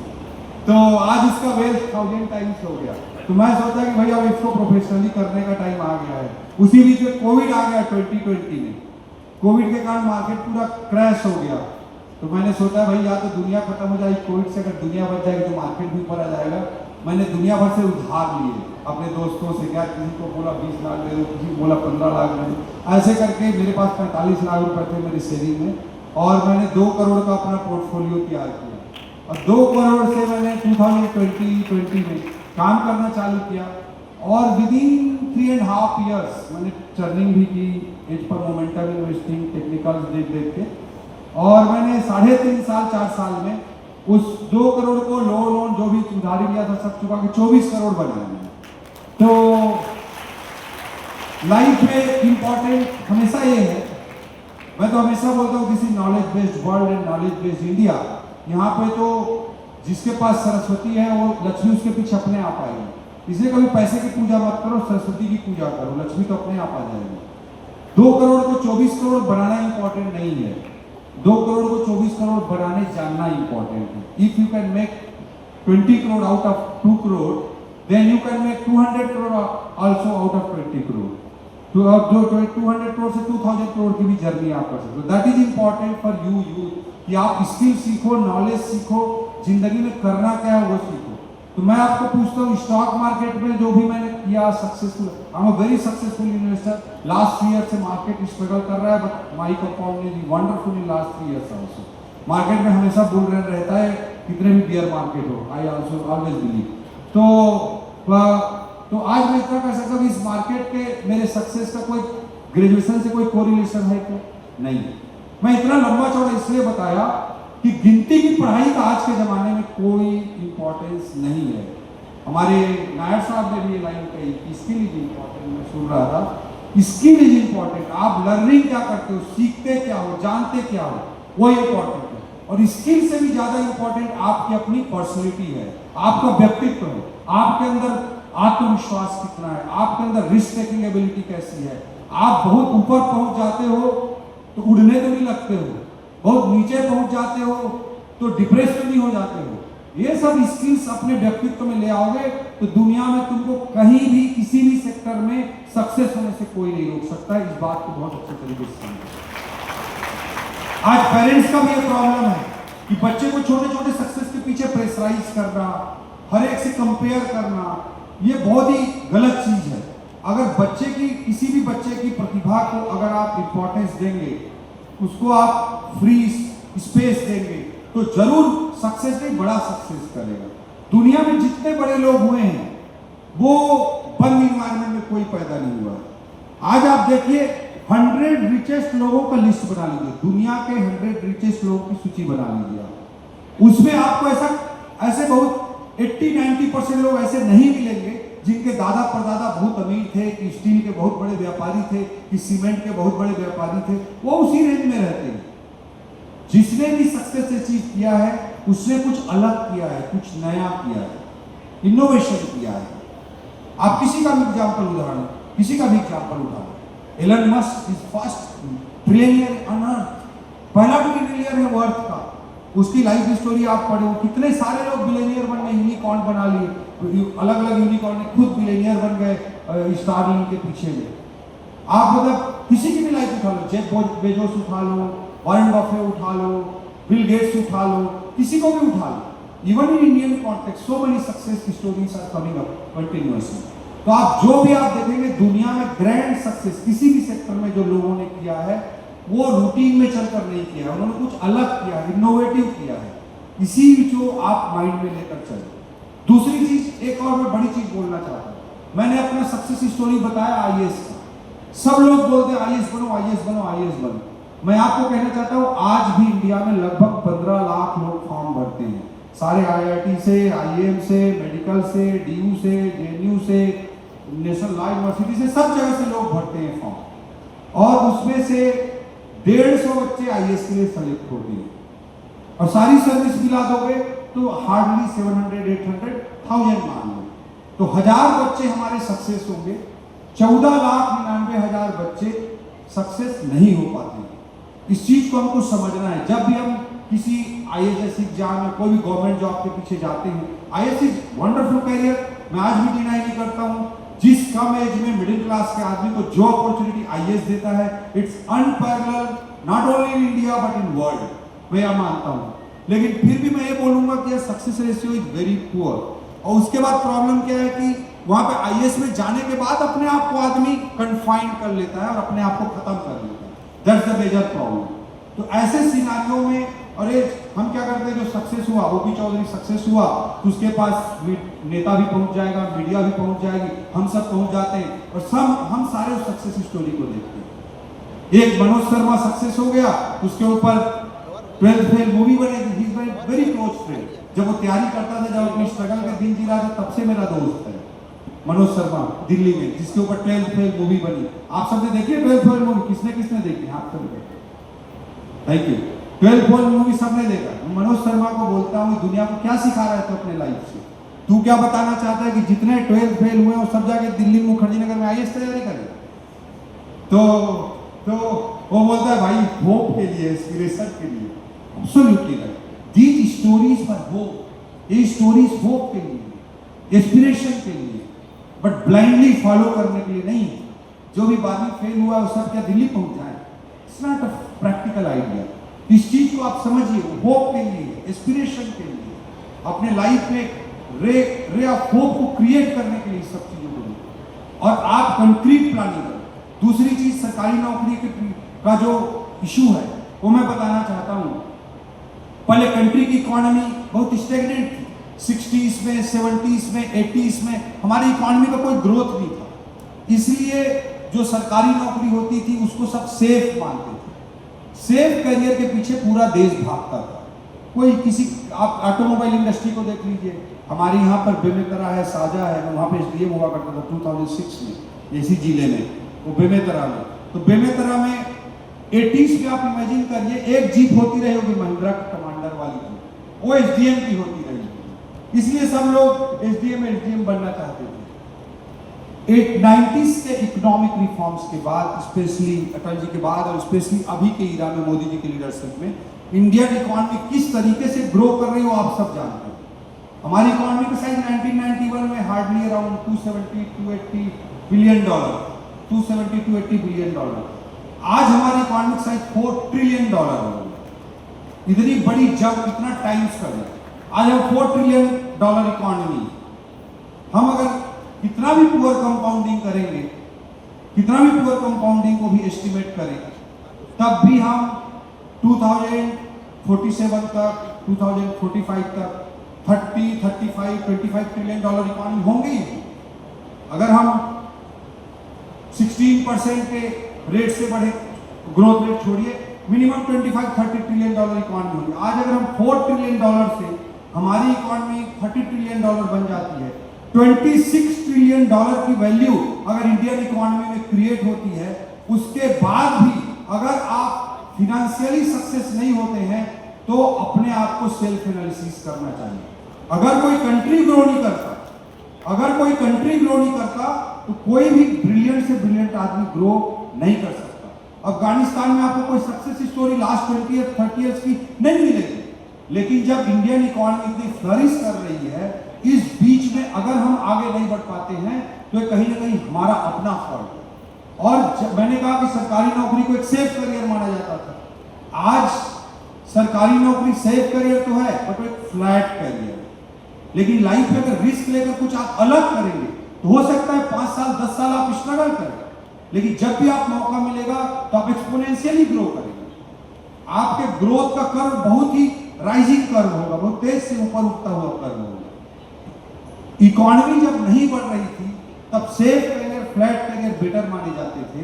तो आज इसका वेल्थ 1000 टाइम्स हो गया। तो मैं सोचा कि भाई अब इसको प्रोफेशनली करने का टाइम आ गया है। उसी बीच में कोविड आ गया 2020 में। कोविड के कारण मार्केट पूरा क्रैश हो गया। तो मैंने सोचा भाई या तो दुनिया खत्म हो जाएगी कोविड से, अगर दुनिया बच जाएगी तो मार्केट भी ऊपर आ जाएगा। मैंने दुनिया भर से उधार लिए अपने दोस्तों से, क्या किसी को बोला 20 लाख दे दो, किसी को बोला 15 लाख दे दो। ऐसे करके मेरे पास 45 लाख रुपए थे मेरी सेविंग में, और मैंने 2 करोड़ का अपना पोर्टफोलियो तैयार किया। और 2 करोड़ से मैंने 2020 में काम करना चालू किया, और विदिन 3.5 ईयर्स मैंने टर्निंग भी की, as per momentum investing, technicals देख के, और मैंने 3.5 साल 4 साल में उस 2 करोड़ को लोन जो भी उधारी लिया था सब चुका के 24 करोड़ बनाया मैंने। तो लाइफ में इंपॉर्टेंट हमेशा ये है, मैं तो हमेशा बोलता हूँ this is knowledge based world and knowledge based India. यहाँ पे तो जिसके पास सरस्वती है वो लक्ष्मी उसके पीछे अपने आप आएगी। इसलिए कभी पैसे की पूजा मत करो, सरस्वती की पूजा करो, लक्ष्मी तो अपने आप आ जाएगी। 2 करोड़ को 24 करोड़ बनाना इंपॉर्टेंट नहीं है, 2 करोड़ को 24 करोड़ बनाने जानना इंपॉर्टेंट है। If you can make 20 crore out of 2 crore, then you can make 200 crore also out of 20 crore. तो अब जो 200 करोड़ से 2000 करोड़ की भी जर्नी आप कर सकते हो। That is important for you कि आप स्किल सीखो, नॉलेज सीखो, जिंदगी में करना क्या है वो सीखो। तो मैं आपको पूछता हूँ, स्टॉक मार्केट में जो भी मैंने किया successful, I am a very successful investor. Last 3 year से मार्केट स्ट्रगल कर रहा है, but my compounding is wonderful in last 3 years also. Market में हमेशा बुल रन रहता है, कितने भी बियर मार्केट हो, आई आल्सो ऑलवेज बिलीव। तो आज मैं इतना कह सकता हूँ इस मार्केट के मेरे सक्सेस का कोई ग्रेजुएशन से कोई कोरिलेशन है क्या? नहीं। मैं इतना लंबा चौड़ा इसलिए बताया कि गिनती की पढ़ाई का आज के जमाने में कोई इंपॉर्टेंस नहीं है। हमारे नायर साहब ने भी ये लाइन कही कि स्किल इज इंपॉर्टेंट। मैं सुन रहा था, स्किल इज इंपॉर्टेंट। आप लर्निंग क्या करते हो, सीखते क्या हो, जानते क्या हो, वो इंपॉर्टेंट है। और स्किल से भी ज्यादा इंपॉर्टेंट आपकी अपनी पर्सनैलिटी है, आपका व्यक्तित्व है, आपके अंदर आत्मविश्वास कितना है, आपके अंदर रिस्क टेकिंग एबिलिटी कैसी है। आप बहुत ऊपर पहुंच जाते हो तो उड़ने तो नहीं लगते हो, बहुत नीचे पहुंच जाते हो तो डिप्रेस तो नहीं हो जाते हो। ये सब स्किल्स अपने व्यक्तित्व में ले आओगे तो दुनिया में तुमको कहीं भी किसी भी सेक्टर में सक्सेस होने से कोई नहीं रोक सकता। इस बात को बहुत अच्छे तरीके से समझो। आज पेरेंट्स का भी ये प्रॉब्लम है कि बच्चे को छोटे छोटे सक्सेस के पीछे प्रेशराइज करना, हर एक से कंपेयर करना, ये बहुत ही गलत चीज है। अगर बच्चे की, किसी भी बच्चे की प्रतिभा को अगर आप इंपॉर्टेंस देंगे, उसको आप फ्री स्पेस देंगे, तो जरूर सक्सेस नहीं, बड़ा सक्सेस करेगा। दुनिया में जितने बड़े लोग हुए हैं वो बंद इन्वायरमेंट में कोई पैदा नहीं हुआ। आज आप देखिए 100 रिचेस्ट लोगों का लिस्ट बना लीजिए, दुनिया के 100 रिचेस्ट लोगों की सूची बना लीजिए आप। उसमें आपको ऐसे बहुत 80-90% लोग ऐसे नहीं मिलेंगे जिनके दादा परदादा बहुत अमीर थे, कि स्टील के बहुत बड़े व्यापारी थे, कि सीमेंट के बहुत बड़े व्यापारी थे। वो उसी रेंज में रहते हैं। जिसने भी सक्सेस अचीव किया है उसने कुछ अलग किया है, कुछ नया किया है, इनोवेशन किया है। आप किसी का भी एग्जाम्पल उदाहरण, किसी का भी एग्जाम्पल उठा लो, Elon Musk is first trillionaire on earth, पहला ट्रिलियनियर है वो अर्थ का। उसकी लाइफ स्टोरी आप पढ़ो, कितने सारे लोग बिलियनियर बन गए, यूनिकॉर्न बना लिए, अलग अलग यूनिकॉर्न ने खुद बिलियनियर बन गए स्टारलिंक के पीछे में। आप मतलब किसी की भी लाइफ उठा लो, जेफ बेजोस उठा लो, वॉरेन बफेट उठा लो, बिल गेट्स उठा लो, किसी को भी उठा लो। Even in Indian context so many success stories are coming up continuously. तो आप जो भी आप देखेंगे दुनिया में ग्रैंड सक्सेस किसी भी सेक्टर में जो लोगों ने किया है वो रूटीन में चलकर नहीं किया है, उन्होंने कुछ अलग किया है, इनोवेटिव किया है। इसी जो आप माइंड में लेकर चले। दूसरी चीज, एक और मैं बड़ी चीज बोलना चाहता हूं। मैंने अपना सक्सेस स्टोरी बताया आईएएस का। सब लोग बोलते हैं आईएएस बनो, आईएएस बनो, आईएएस बनो। मैं आपको कहना चाहता हूं आज भी इंडिया में लगभग 15 लाख लोग फॉर्म भरते हैं, सारे आईआईटी से, आईएएम से, मेडिकल से, डीयू से, जेएनयू से, नेशनल लॉ यूनिवर्सिटी से, सब जगह से लोग भरते हैं फॉर्म। और उसमें से 150 बच्चे आईएएस के लिए सेलेक्ट होते हैं, और सारी सर्विस मिला दोगे तो हार्डली 700-800,000 मान लो, तो 1000 बच्चे हमारे सक्सेस होंगे, 14,99,000 बच्चे सक्सेस नहीं हो पाते। इस चीज को हमको समझना है। जब भी हम किसी आईएएस एग्जाम या कोई भी गवर्नमेंट जॉब के पीछे जाते हैं, आईएएस इज वंडरफुल करियर, मैं आज भी डिनाई नहीं करता हूं। जिस कम एज में मिडिल क्लास के आदमी को जो अपॉर्चुनिटी आईएएस देता है, it's unparalleled not only in India but in world, मैं यह मानता हूं। लेकिन फिर भी मैं ये बोलूंगा कि success ratio is very poor. और उसके बाद प्रॉब्लम क्या है कि वहां पे आईएएस में जाने के बाद अपने आप को आदमी कन्फाइन कर लेता है और अपने आप को खत्म कर लेता है। That's the major problem. तो ऐसे सिनारियों में अरे हम क्या करते हैं, जो सक्सेस हुआ, ओपी चौधरी सक्सेस हुआ तो उसके पास नेता भी पहुंच जाएगा, मीडिया भी पहुंच जाएगी, हम सब पहुंच जाते हैं और हम सारे उस सक्सेस स्टोरी को देखते हैं। एक मनोज शर्मा सक्सेस हो गया, उसके ऊपर 12th फेल मूवी बनेगी, he is my very close friend. जब वो तैयारी करता था, जब अपनी स्ट्रगल के दिन जी रहा था, तब से मेरा दोस्त है मनोज शर्मा दिल्ली में, जिसके ऊपर 12th फेल मूवी बनी। आप सबने देखी है 12th फेल मूवी? किसने किसने देखी? हाथ कर दो। Thank you. 12th fail movie सबने देखा। मनोज शर्मा को बोलता हूँ, दुनिया को क्या सिखा रहा है तो अपने लाइफ से? तू क्या बताना चाहता है कि जितने 12th फेल हुए वो सब जाके दिल्ली मुखर्जी नगर में आईएएस तैयारी करें? तो वो बोलता है भाई होप के लिए, इंस्पिरेशन के लिए। Absolutely right. These stories for hope, ये स्टोरीज होप के लिए, इंस्पिरेशन के लिए, बट ब्लाइंडली फॉलो करने के लिए नहीं। जो भी 12वीं फेल हुआ वो सब क्या दिल्ली पहुंच जाए? It's not a practical idea. इस चीज को आप समझिए, होप के लिए, इंस्पिरेशन के लिए, अपने लाइफ में रे ऑफ होप को क्रिएट करने के लिए सब चीजों को, और आप कंक्रीट प्लानिंग करें। दूसरी चीज, सरकारी नौकरी का जो इशू है वो मैं बताना चाहता हूं। पहले कंट्री की इकोनॉमी बहुत स्टेगनेंट थी, 60s में, 70s में, 80s में हमारी इकोनॉमी का कोई ग्रोथ नहीं था, इसलिए जो सरकारी नौकरी होती थी उसको सब सेफ मानते थे। सेफ करियर के पीछे पूरा देश भागता था। कोई किसी, आप ऑटोमोबाइल इंडस्ट्री को देख लीजिए, हमारे यहाँ पर बेमेतरा है, साजा है, वहाँ पे एसडीएम हुआ करता था 2006 में, इसी जिले में, वो बेमेतरा में। तो बेमेतरा में 80s में आप इमेजिन करिए, एक जीप होती रही होगी महिंद्रा कमांडर वाली जीप, वो एसडीएम की होती रही, इसलिए सब लोग एसडीएम बनना चाहते थे। 90s के इकोनॉमिक रिफॉर्म्स के बाद, स्पेशली अटल जी के बाद और स्पेशली अभी के इरा में मोदी जी की लीडरशिप में, इंडियन इकोनॉमी किस तरीके से ग्रो कर रही हो आप सब जानते हैं। हमारी इकोनॉमी का साइज 1991 में hardly around 270-280 billion dollar, 270-280 billion dollar. आज हमारी इकोनॉमिक साइज $4 ट्रिलियन हो गई। इतनी बड़ी जंप कितना टाइम्स कर रहे। आज हम $4 ट्रिलियन इकोनॉमी, हम अगर कितना भी पुअर कंपाउंडिंग करेंगे, कितना भी पुअर कंपाउंडिंग को भी एस्टिमेट करें, तब भी हम 2047 तक, 2045 तक 30, 35, $25 ट्रिलियन इकोनॉमी होंगे ही। अगर हम 16% के रेट से बढ़े, ग्रोथ रेट छोड़िए, मिनिमम 25-30 ट्रिलियन इकोनॉमी होगी। आज अगर हम $4 ट्रिलियन से हमारी इकोनॉमी $30 ट्रिलियन बन जाती है, 26 ट्रिलियन की वैल्यू अगर इंडियन इकोनॉमी में क्रिएट होती है, उसके बाद भी अगर आप फिनेंशियली सक्सेस नहीं होते हैं तो अपने आप को सेल्फ एनालिसिस करना चाहिए। अगर कोई कंट्री ग्रो नहीं करता, तो कोई भी ब्रिलियंट से ब्रिलियंट आदमी ग्रो नहीं कर सकता। अफगानिस्तान में आपको कोई सक्सेस स्टोरी लास्ट 20-30 ईयर्स की नहीं मिलेगी, लेकिन जब इंडियन इकोनॉमी इतनी फ्लरिश कर रही है, इस बीच में अगर हम आगे नहीं बढ़ पाते हैं तो कहीं ना कहीं हमारा अपना फॉल्ट है। और मैंने कहा कि सरकारी नौकरी को एक सेफ करियर माना जाता था। आज सरकारी नौकरी सेफ करियर तो है, बट एक फ्लैट करियर है। लेकिन लाइफ में अगर रिस्क लेकर कुछ आप अलग करेंगे तो हो सकता है 5 साल 10 साल आप स्ट्रगल करें, लेकिन जब भी आप मौका मिलेगा तो आप एक्सपोनेंशियली ग्रो करेंगे। आपके ग्रोथ का कर्व बहुत ही राइजिंग कर्व होगा, बहुत तेज से ऊपर उठता हुआ कर्व होगा। इकोनॉमी जब नहीं बढ़ रही थी तब safe career, flat career better माने जाते थे।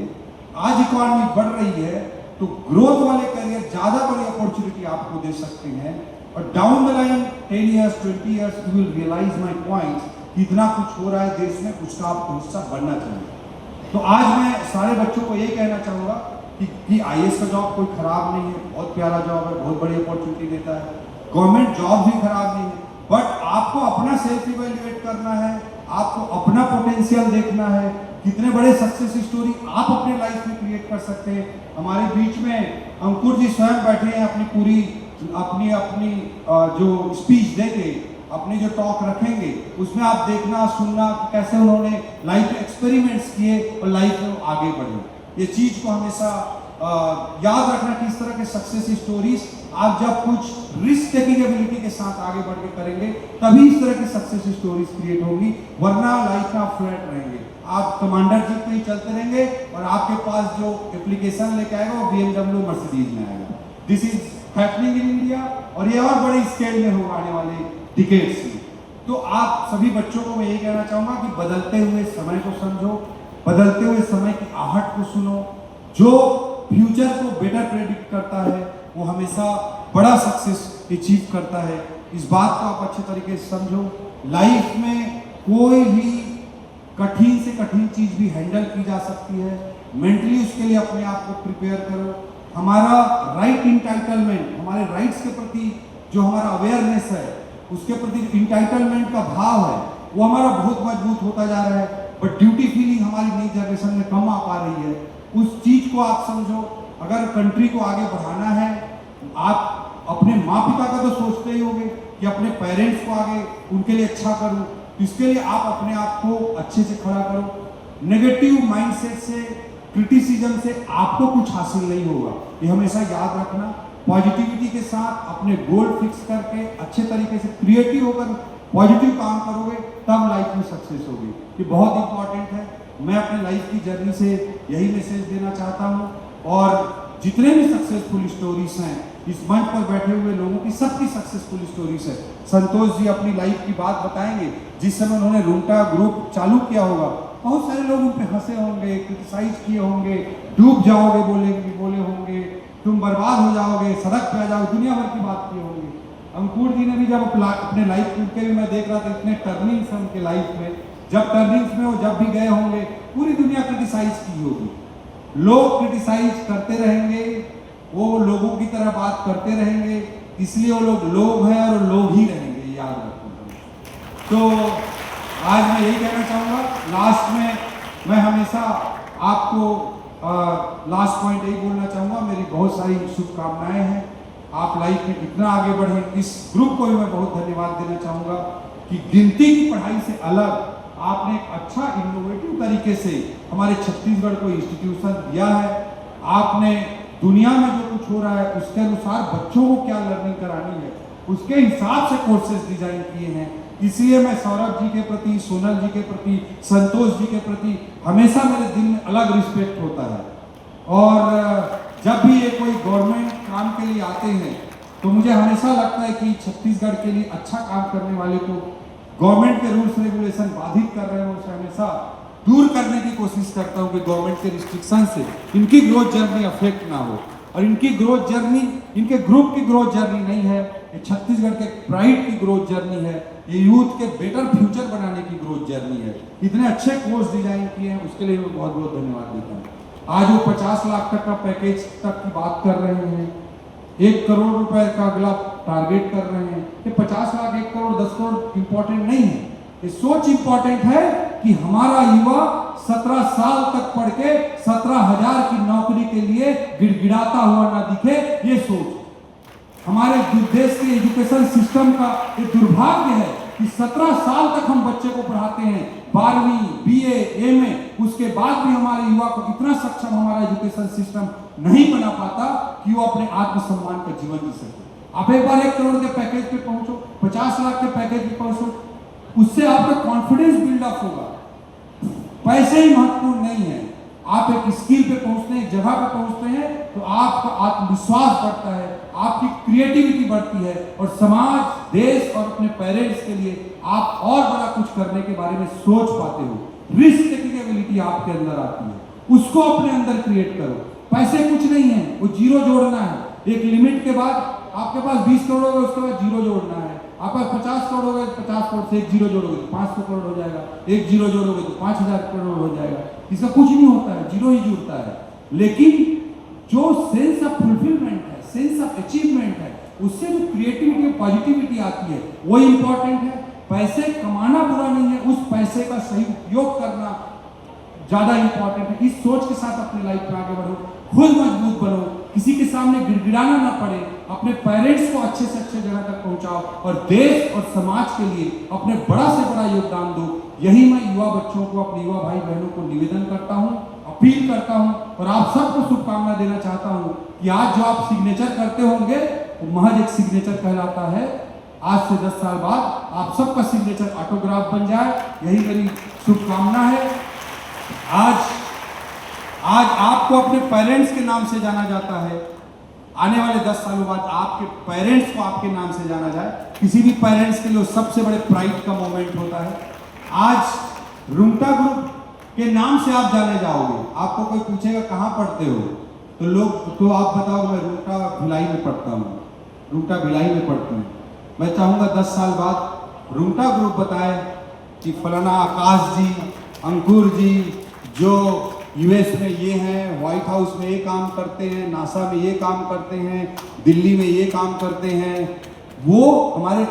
आज इकोनॉमी बढ़ रही है तो ग्रोथ वाले करियर ज्यादा बड़ी अपॉर्चुनिटी आपको दे सकते हैं, और down the line 10 years 20 years you will realise my points, इतना कुछ हो रहा है देश में, उसका आपको हिस्सा बनना चाहिए। तो आज मैं सारे बच्चों को यही कहना चाहूँगा कि IAS का जॉब कोई खराब नहीं है, बहुत प्यारा जॉब है, बहुत बड़ी अपॉर्चुनिटी देता है। गवर्नमेंट जॉब भी खराब नहीं है, बट आपको अपना सेल्फ इवैल्यूएट करना है, आपको अपना पोटेंशियल देखना है, कितने बड़े सक्सेस स्टोरी आप अपने लाइफ में क्रिएट कर सकते हैं। हमारे बीच में अंकुर जी स्वयं बैठे हैं, अपनी पूरी अपनी जो स्पीच देंगे, अपनी जो टॉक रखेंगे, उसमें आप देखना सुनना कैसे उन्होंने लाइफ एक्सपेरिमेंट्स किए और लाइफ में आगे बढ़े। ये चीज को हमेशा याद रखना कि इस तरह के सक्सेस स्टोरीज आप जब कुछ रिस्क टेकिंग एबिलिटी के साथ आगे बढ़ के करेंगे तभी इस तरह की सक्सेस स्टोरीज क्रिएट होगी, वरना लाइफ में आप फ्लैट रहेंगे, आप कमांडर जीप पे ही चलते रहेंगे और आपके पास जो एप्लीकेशन लेके आएगा वो BMW मर्सिडीज में आएगा। This is happening in India और ये और बड़े स्केल में होगा आने वाले डिकेड्स में। तो आप सभी बच्चों को मैं यही कहना चाहूंगा कि बदलते हुए समय को समझो, बदलते हुए समय की आहट को सुनो। जो फ्यूचर को बेटर प्रेडिक्ट करता है वो हमेशा बड़ा सक्सेस अचीव करता है। इस बात को आप अच्छे तरीके से समझो। लाइफ में कोई भी कठिन से कठिन चीज भी हैंडल की जा सकती है। मेंटली उसके लिए अपने आप को प्रिपेयर करो। हमारा राइट इंटाइटलमेंट, हमारे राइट्स के प्रति जो हमारा अवेयरनेस है, उसके प्रति इंटाइटलमेंट का भाव है, वो हमारा बहुत मजबूत होता जा रहा है। बट ड्यूटी फीलिंग हमारी नई जनरेशन में कम आ पा रही है। उस चीज को आप समझो। अगर कंट्री को आगे बढ़ाना है, आप अपने माँ पिता का तो सोचते ही होंगे कि अपने पेरेंट्स को आगे उनके लिए अच्छा करूं, इसके लिए आप अपने आप को अच्छे से खड़ा करो। नेगेटिव माइंडसेट से, क्रिटिसिज्म से आपको कुछ हासिल नहीं होगा, ये हमेशा याद रखना। पॉजिटिविटी के साथ अपने गोल फिक्स करके अच्छे तरीके से क्रिएटिव होकर पॉजिटिव काम करोगे तब लाइफ में सक्सेस होगी। ये बहुत इंपॉर्टेंट है। मैं अपने लाइफ की जर्नी से यही मैसेज देना चाहता हूँ और जितने भी सक्सेसफुल स्टोरीज हैं इस मंच पर बैठे हुए लोगों की सबकी सक्सेसफुल स्टोरीज है। संतोष जी अपनी लाइफ की बात बताएंगे। जिस समय उन्होंने रूंटा ग्रुप चालू किया होगा, बहुत सारे लोग उन पे हंसे होंगे, क्रिटिसाइज किए होंगे, डूब जाओगे बोले होंगे, तुम बर्बाद हो जाओगे, सड़क पे आ जाओ, दुनिया भर की बात की होंगी। अंकुर जी ने भी जब अपने लाइफ उनके भी मैं देख रहा था, इतने टर्निंग्स हैं उनके लाइफ में, जब टर्निंग्स में वो जब भी गए होंगे पूरी दुनिया क्रिटिसाइज की होगी। लोग क्रिटिसाइज करते रहेंगे, वो लोगों की तरह बात करते रहेंगे, इसलिए वो लोग हैं और लोग ही रहेंगे, याद रखो। तो आज मैं यही कहना चाहूँगा। लास्ट में मैं हमेशा आपको लास्ट पॉइंट यही बोलना चाहूँगा, मेरी बहुत सारी शुभकामनाएं हैं। आप लाइफ में इतना आगे बढ़े, इस ग्रुप को भी मैं बहुत धन्यवाद देना चाहूँगा कि गिनती की पढ़ाई से अलग आपने एक अच्छा इनोवेटिव तरीके से हमारे छत्तीसगढ़ को इंस्टीट्यूशन दिया है। आपने दुनिया में जो कुछ हो रहा है उसके अनुसार बच्चों को क्या लर्निंग करानी है उसके हिसाब से कोर्सेज डिजाइन किए हैं। इसलिए मैं सौरभ जी के प्रति, सोनल जी के प्रति, संतोष जी के प्रति हमेशा मेरे दिल में अलग रिस्पेक्ट होता है। और जब भी ये कोई गवर्नमेंट काम के लिए आते हैं तो मुझे हमेशा लगता है कि छत्तीसगढ़ के लिए अच्छा काम करने वाले को गवर्नमेंट के रूल्स रेगुलेशन बाधित कर रहे हैं, उसे हमेशा दूर करने की कोशिश करता हूँ कि गवर्नमेंट के रिस्ट्रिक्शन से इनकी ग्रोथ जर्नी अफेक्ट ना हो। और इनकी ग्रोथ जर्नी, इनके ग्रुप की ग्रोथ जर्नी नहीं है, ये छत्तीसगढ़ के प्राइड की ग्रोथ जर्नी है, ये यूथ के बेटर फ्यूचर बनाने की ग्रोथ जर्नी है। इतने अच्छे कोर्स डिजाइन किए हैं, उसके लिए मैं बहुत बहुत धन्यवाद देता हूँ। आज वो 50 लाख तक का पैकेज तक की बात कर रहे हैं, 1 करोड़ रुपए का अगला टारगेट कर रहे हैं। ये 50 लाख, 1 करोड़, 10 करोड़ इंपॉर्टेंट नहीं है, ये सोच इंपॉर्टेंट है कि हमारा युवा 17 साल तक पढ़ के 17,000 की नौकरी के लिए गिड़गिड़ाता हुआ ना दिखे। ये सोच हमारे देश के एजुकेशन सिस्टम का ये दुर्भाग्य है कि 17 साल तक हम बच्चे को पढ़ाते हैं, 12वीं, BA, MA, उसके बाद भी हमारे युवा को इतना सक्षम हमारा एजुकेशन सिस्टम नहीं बना पाता कि वो अपने आत्मसम्मान का जीवन जी सके। आप एक बार 1 करोड़ के पैकेज पे पहुंचो, 50 लाख के पैकेज पे पहुंचो, उससे आपका कॉन्फिडेंस बिल्डअप होगा। पैसे ही महत्वपूर्ण नहीं है, आप एक स्किल पे पहुंचते हैं, एक जगह पे पहुंचते हैं तो आपका आत्मविश्वास बढ़ता है, आपकी क्रिएटिविटी बढ़ती है और समाज, देश और अपने पेरेंट्स के लिए आप और बड़ा कुछ करने के बारे में सोच पाते हो। रिस्क टेकिंग एबिलिटी आपके अंदर आती है, उसको अपने अंदर क्रिएट करो। पैसे कुछ नहीं है, वो जीरो जोड़ना है। एक लिमिट के बाद आपके पास 20 करोड़ होगा, उसके बाद जीरो जोड़ना है। आपके पास 50 करोड़ होगा, 50 करोड़ से एक जीरो जोड़ोगे तो 500 करोड़ हो जाएगा, एक जीरो जोड़ोगे तो 5,000 करोड़ हो जाएगा। इसका कुछ नहीं होता है, जीरो ही जुड़ता है। लेकिन जो सेंस ऑफ फुलफिलमेंट है, सेंस ऑफ अचीवमेंट है, उससे जो क्रिएटिविटी पॉजिटिविटी आती है वो इंपॉर्टेंट है। पैसे कमाना बुरा नहीं है, उस पैसे का सही उपयोग करना ज्यादा इंपॉर्टेंट है। इस सोच के साथ अपने लाइफ में आगे बढ़ो, खुद मजबूत बनो, किसी के सामने गिड़गिड़ाना ना पड़े, अपने पेरेंट्स को अच्छे से अच्छे जगह तक पहुंचाओ और देश और समाज के लिए अपने बड़ा से बड़ा योगदान दो। यही मैं युवा बच्चों को, अपने युवा भाई बहनों को निवेदन करता हूं, अपील करता हूं और आप सबको शुभकामना देना चाहता हूं कि आज जो आप सिग्नेचर करते होंगे वो महज एक सिग्नेचर कहलाता है। आज से 10 साल बाद आप सबका सिग्नेचर ऑटोग्राफ बन जाए, यही मेरी शुभकामना है। आज आपको अपने पेरेंट्स के नाम से जाना जाता है, आने वाले 10 सालों बाद आपके पेरेंट्स को आपके नाम से जाना जाए। किसी भी पेरेंट्स के लिए सबसे बड़े प्राइड का मोमेंट होता है। आज रुंगटा ग्रुप के नाम से आप जाने जाओगे, आपको कोई पूछेगा कहाँ पढ़ते हो, तो आप बताओ मैं रुंगटा भिलाई में पढ़ता हूँ, रुंगटा भिलाई में पढ़ता हूँ। मैं चाहूँगा 10 साल बाद रुंगटा ग्रुप बताए कि फलाना आकाश जी, अंकुर जी जो यूएस में ये हैं, व्हाइट हाउस में ये काम करते हैं, नासा में ये काम करते हैं, दिल्ली में ये काम करते हैं, वो हमारे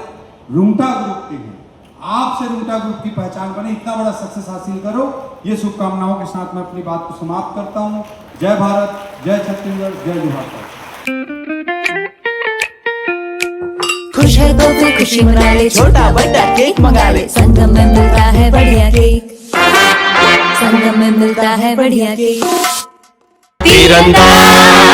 रुंगटा ग्रुप के हैं। आपसे रुंगटा ग्रुप की पहचान बने, इतना बड़ा सक्सेस हासिल करो। ये शुभकामनाओं के साथ मैं अपनी बात को समाप्त करता हूँ। जय भारत, जय छत्तीसगढ़, जय जोहार। खुश है तो फिर खुशी मना ले, छोटा बड़ा केक मंगा ले, संगम में मिलता है बढ़िया केक, संगम में मिलता है बढ़िया केक। तीरंदाज